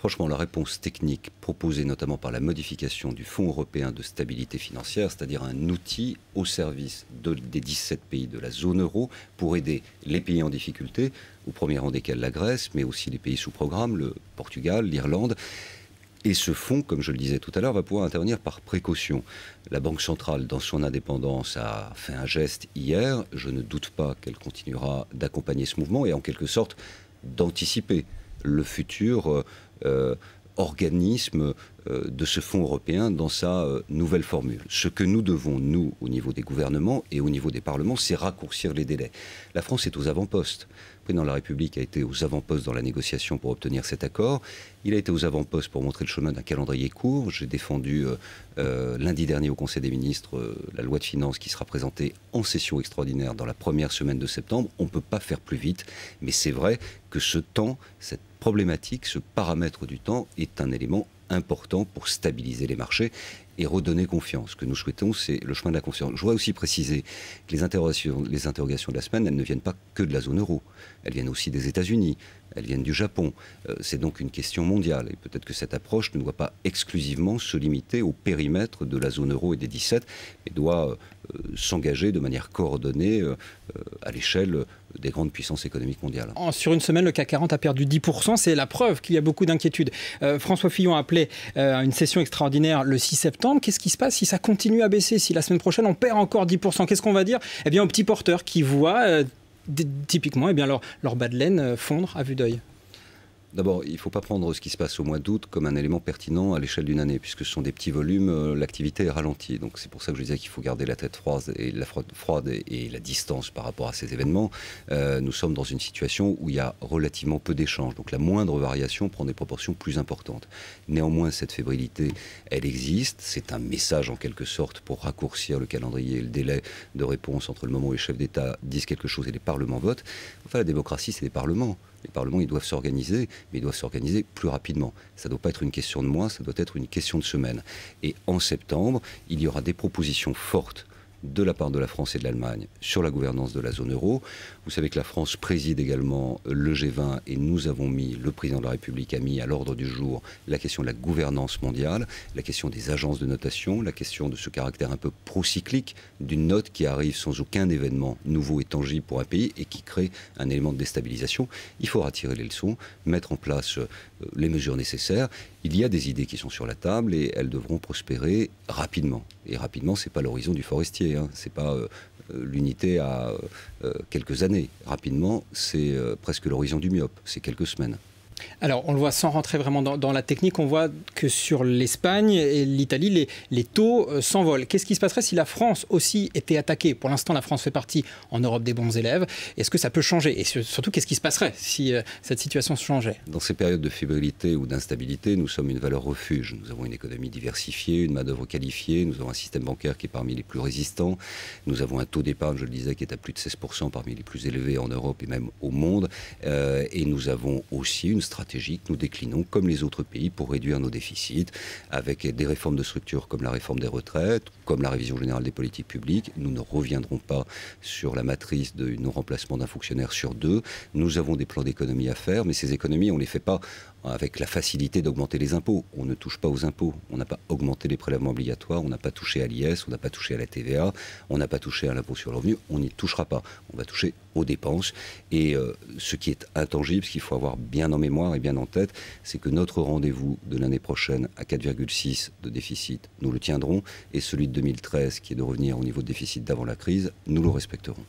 Franchement, la réponse technique proposée notamment par la modification du Fonds européen de stabilité financière, c'est-à-dire un outil au service des 17 pays de la zone euro pour aider les pays en difficulté, au premier rang desquels la Grèce, mais aussi les pays sous programme, le Portugal, l'Irlande. Et ce fonds, comme je le disais tout à l'heure, va pouvoir intervenir par précaution. La Banque centrale, dans son indépendance, a fait un geste hier. Je ne doute pas qu'elle continuera d'accompagner ce mouvement et en quelque sorte d'anticiper le futur organisme de ce fonds européen dans sa nouvelle formule. Ce que nous devons, nous, au niveau des gouvernements et au niveau des parlements, c'est raccourcir les délais. La France est aux avant-postes. Le président de la République a été aux avant-postes dans la négociation pour obtenir cet accord. Il a été aux avant-postes pour montrer le chemin d'un calendrier court. J'ai défendu lundi dernier au Conseil des ministres la loi de finances qui sera présentée en session extraordinaire dans la première semaine de septembre. On ne peut pas faire plus vite, mais c'est vrai que ce temps, cette problématique, ce paramètre du temps est un élément important pour stabiliser les marchés et redonner confiance. Ce que nous souhaitons, c'est le chemin de la confiance. Je voudrais aussi préciser que les interrogations de la semaine, elles ne viennent pas que de la zone euro. Elles viennent aussi des États-Unis, elles viennent du Japon. C'est donc une question mondiale. Et peut-être que cette approche ne doit pas exclusivement se limiter au périmètre de la zone euro et des 17, mais doit s'engager de manière coordonnée à l'échelle des grandes puissances économiques mondiales. Sur une semaine, le CAC 40 a perdu 10%. C'est la preuve qu'il y a beaucoup d'inquiétudes. François Fillon a appelé à une session extraordinaire le 6 septembre. Qu'est-ce qui se passe si ça continue à baisser? Si la semaine prochaine, on perd encore 10%, qu'est-ce qu'on va dire? Eh bien, aux petits porteurs qui voient typiquement leur bas de laine fondre à vue d'œil. D'abord, il ne faut pas prendre ce qui se passe au mois d'août comme un élément pertinent à l'échelle d'une année, puisque ce sont des petits volumes, l'activité est ralentie. Donc c'est pour ça que je disais qu'il faut garder la tête froide et la distance par rapport à ces événements. Nous sommes dans une situation où il y a relativement peu d'échanges, donc la moindre variation prend des proportions plus importantes. Néanmoins, cette fébrilité, elle existe. C'est un message en quelque sorte pour raccourcir le calendrier et le délai de réponse entre le moment où les chefs d'État disent quelque chose et les parlements votent. Enfin, la démocratie, c'est les parlements. Les parlements, ils doivent s'organiser, mais ils doivent s'organiser plus rapidement. Ça ne doit pas être une question de mois, ça doit être une question de semaines. Et en septembre, il y aura des propositions fortes de la part de la France et de l'Allemagne sur la gouvernance de la zone euro. Vous savez que la France préside également le G20 et le président de la République a mis à l'ordre du jour la question de la gouvernance mondiale, la question des agences de notation, la question de ce caractère un peu procyclique d'une note qui arrive sans aucun événement nouveau et tangible pour un pays et qui crée un élément de déstabilisation. Il faudra tirer les leçons, mettre en place les mesures nécessaires. Il y a des idées qui sont sur la table et elles devront prospérer rapidement. Et rapidement, ce n'est pas l'horizon du forestier, hein. Ce n'est pas l'unité à quelques années. Rapidement, c'est presque l'horizon du myope, c'est quelques semaines. Alors, on le voit sans rentrer vraiment dans la technique, on voit que sur l'Espagne et l'Italie, les taux s'envolent. Qu'est-ce qui se passerait si la France aussi était attaquée? Pour l'instant, la France fait partie en Europe des bons élèves. Est-ce que ça peut changer? Et surtout, qu'est-ce qui se passerait si cette situation se changeait? Dans ces périodes de fébrilité ou d'instabilité, nous sommes une valeur refuge. Nous avons une économie diversifiée, une main-d'œuvre qualifiée, nous avons un système bancaire qui est parmi les plus résistants, nous avons un taux d'épargne, je le disais, qui est à plus de 16%, parmi les plus élevés en Europe et même au monde. Et nous avons aussi une stratégie que nous déclinons comme les autres pays pour réduire nos déficits avec des réformes de structure comme la réforme des retraites, comme la révision générale des politiques publiques. Nous ne reviendrons pas sur la matrice de non-remplacement d'un fonctionnaire sur deux. Nous avons des plans d'économie à faire, mais ces économies, on ne les fait pas avec la facilité d'augmenter les impôts. On ne touche pas aux impôts. On n'a pas augmenté les prélèvements obligatoires, on n'a pas touché à l'IS, on n'a pas touché à la TVA, on n'a pas touché à l'impôt sur le revenu, on n'y touchera pas. On va toucher aux dépenses. Et ce qui est intangible, ce qu'il faut avoir bien en mémoire et bien en tête, c'est que notre rendez-vous de l'année prochaine à 4,6 de déficit, nous le tiendrons, et celui de 2013, qui est de revenir au niveau de déficit d'avant la crise, nous le respecterons.